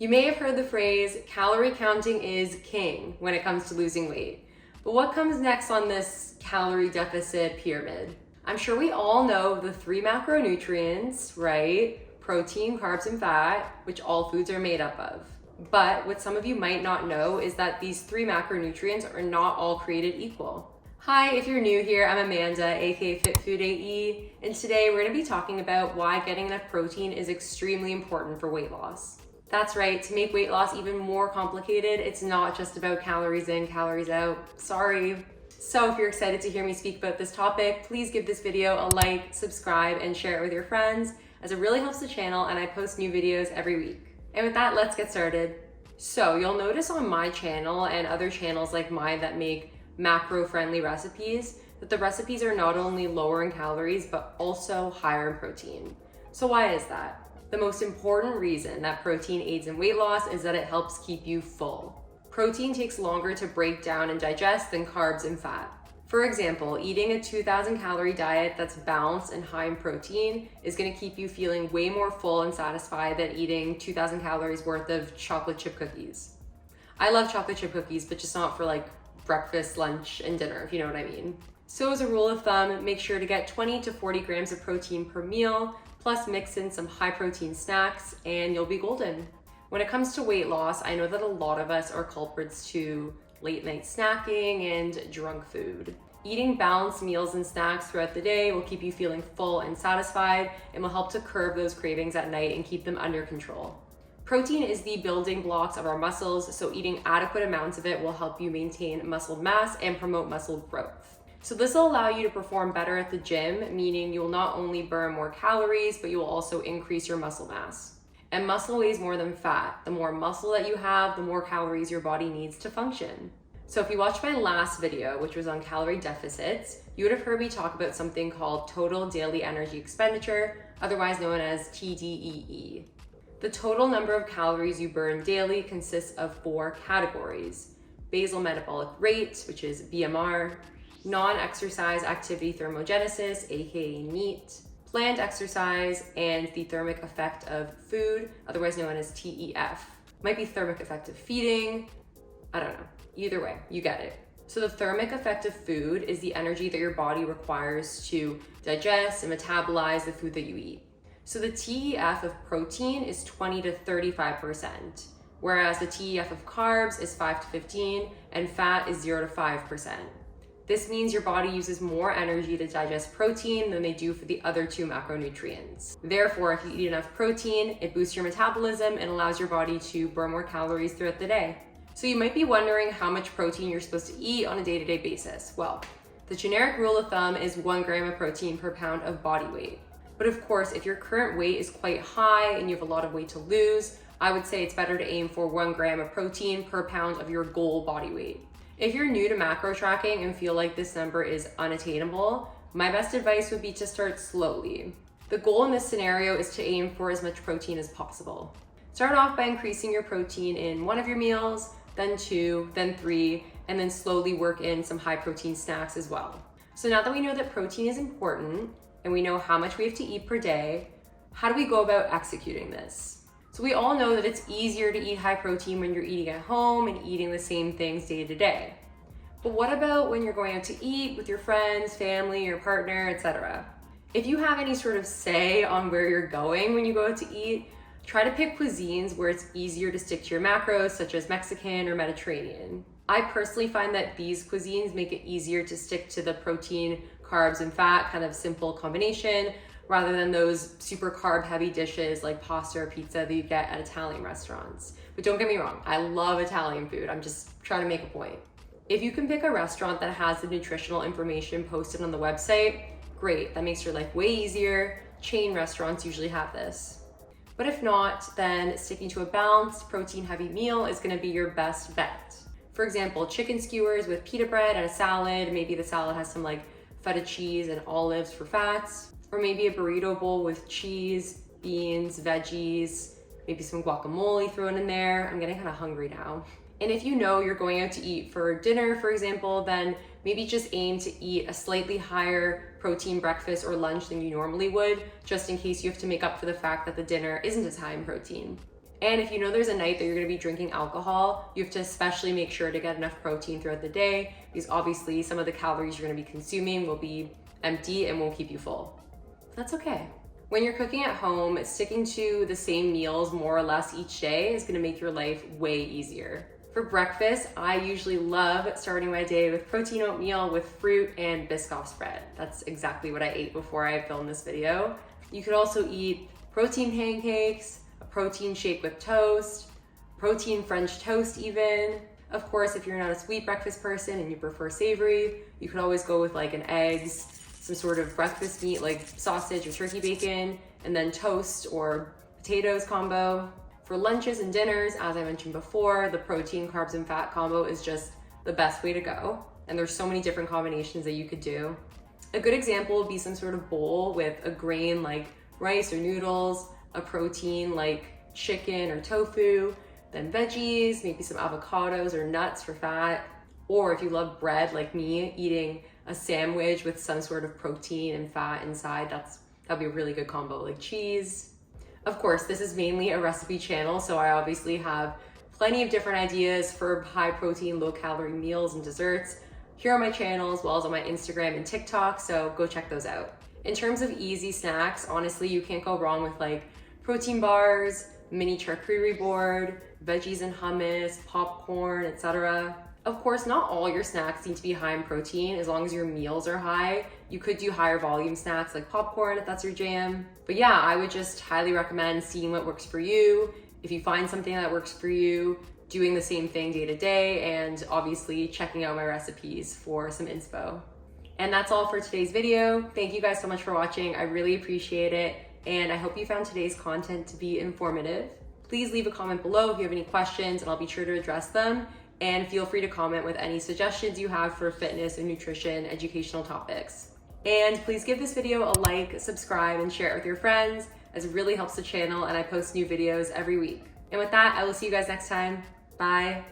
You may have heard the phrase, calorie counting is king when it comes to losing weight. But what comes next on this calorie deficit pyramid? I'm sure we all know the 3 macronutrients, right? Protein, carbs, and fat, which all foods are made up of. But what some of you might not know is that these 3 macronutrients are not all created equal. Hi, if you're new here, I'm Amanda, aka Fit Food AE, and today we're going to be talking about why getting enough protein is extremely important for weight loss. That's right, to make weight loss even more complicated, it's not just about calories in, calories out. Sorry. So if you're excited to hear me speak about this topic, please give this video a like, subscribe, and share it with your friends, as it really helps the channel and I post new videos every week. And with that, let's get started. So you'll notice on my channel and other channels like mine that make macro-friendly recipes, that the recipes are not only lower in calories, but also higher in protein. So why is that? The most important reason that protein aids in weight loss is that it helps keep you full. Protein takes longer to break down and digest than carbs and fat. For example, eating a 2,000 calorie diet that's balanced and high in protein is going to keep you feeling way more full and satisfied than eating 2,000 calories worth of chocolate chip cookies. I love chocolate chip cookies, but just not for like breakfast, lunch, and dinner, if you know what I mean. So as a rule of thumb, make sure to get 20 to 40 grams of protein per meal, plus mix in some high protein snacks, and you'll be golden. When it comes to weight loss, I know that a lot of us are culprits to late night snacking and junk food. Eating balanced meals and snacks throughout the day will keep you feeling full and satisfied and will help to curb those cravings at night and keep them under control. Protein is the building blocks of our muscles, so eating adequate amounts of it will help you maintain muscle mass and promote muscle growth. So this will allow you to perform better at the gym, meaning you'll not only burn more calories, but you will also increase your muscle mass. And muscle weighs more than fat. The more muscle that you have, the more calories your body needs to function. So if you watched my last video, which was on calorie deficits, you would have heard me talk about something called total daily energy expenditure, otherwise known as TDEE. The total number of calories you burn daily consists of 4 categories: basal metabolic rate, which is BMR, non-exercise activity thermogenesis, aka NEAT, planned exercise, and the thermic effect of food, otherwise known as TEF. Might be thermic effect of feeding, I don't know. Either way, you get it. So the thermic effect of food is the energy that your body requires to digest and metabolize the food that you eat. So the TEF of protein is 20 to 35%, whereas the TEF of carbs is 5 to 15, and fat is 0 to 5%. This means your body uses more energy to digest protein than they do for the other 2 macronutrients. Therefore, if you eat enough protein, it boosts your metabolism and allows your body to burn more calories throughout the day. So you might be wondering how much protein you're supposed to eat on a day-to-day basis. Well, the generic rule of thumb is 1 gram of protein per pound of body weight. But of course, if your current weight is quite high and you have a lot of weight to lose, I would say it's better to aim for 1 gram of protein per pound of your goal body weight. If you're new to macro tracking and feel like this number is unattainable, my best advice would be to start slowly. The goal in this scenario is to aim for as much protein as possible. Start off by increasing your protein in one of your meals, then 2, then 3, and then slowly work in some high protein snacks as well. So now that we know that protein is important and we know how much we have to eat per day, how do we go about executing this? So we all know that it's easier to eat high protein when you're eating at home and eating the same things day to day. But what about when you're going out to eat with your friends, family, your partner, etc.? If you have any sort of say on where you're going when you go out to eat, try to pick cuisines where it's easier to stick to your macros, such as Mexican or Mediterranean. I personally find that these cuisines make it easier to stick to the protein, carbs, and fat kind of simple combination, rather than those super carb heavy dishes like pasta or pizza that you get at Italian restaurants. But don't get me wrong, I love Italian food. I'm just trying to make a point. If you can pick a restaurant that has the nutritional information posted on the website, great, that makes your life way easier. Chain restaurants usually have this. But if not, then sticking to a balanced protein heavy meal is gonna be your best bet. For example, chicken skewers with pita bread and a salad. Maybe the salad has some like feta cheese and olives for fats. Or maybe a burrito bowl with cheese, beans, veggies, maybe some guacamole thrown in there. I'm getting kind of hungry now. And if you know you're going out to eat for dinner, for example, then maybe just aim to eat a slightly higher protein breakfast or lunch than you normally would, just in case you have to make up for the fact that the dinner isn't as high in protein. And if you know there's a night that you're gonna be drinking alcohol, you have to especially make sure to get enough protein throughout the day, because obviously some of the calories you're gonna be consuming will be empty and won't keep you full. That's okay. When you're cooking at home, sticking to the same meals more or less each day is gonna make your life way easier. For breakfast, I usually love starting my day with protein oatmeal with fruit and Biscoff spread. That's exactly what I ate before I filmed this video. You could also eat protein pancakes, a protein shake with toast, protein French toast even. Of course, if you're not a sweet breakfast person and you prefer savory, you could always go with like an eggs, some sort of breakfast meat like sausage or turkey bacon, and then toast or potatoes combo. For lunches and dinners, as I mentioned before, the protein, carbs, and fat combo is just the best way to go. And there's so many different combinations that you could do. A good example would be some sort of bowl with a grain like rice or noodles, a protein like chicken or tofu, then veggies, maybe some avocados or nuts for fat. Or if you love bread like me, eating a sandwich with some sort of protein and fat inside, that'd be a really good combo, like cheese. Of course, this is mainly a recipe channel, so I obviously have plenty of different ideas for high protein, low calorie meals and desserts here on my channel, as well as on my Instagram and TikTok, so go check those out. In terms of easy snacks, honestly, you can't go wrong with like protein bars, mini charcuterie board, veggies and hummus, popcorn, etc. Of course, not all your snacks need to be high in protein. As long as your meals are high, you could do higher volume snacks like popcorn if that's your jam. But yeah, I would just highly recommend seeing what works for you. If you find something that works for you, doing the same thing day to day, and obviously checking out my recipes for some inspo. And that's all for today's video. Thank you guys so much for watching. I really appreciate it. And I hope you found today's content to be informative. Please leave a comment below if you have any questions and I'll be sure to address them. And feel free to comment with any suggestions you have for fitness and nutrition educational topics. And please give this video a like, subscribe, and share it with your friends, as it really helps the channel and I post new videos every week. And with that, I will see you guys next time. Bye.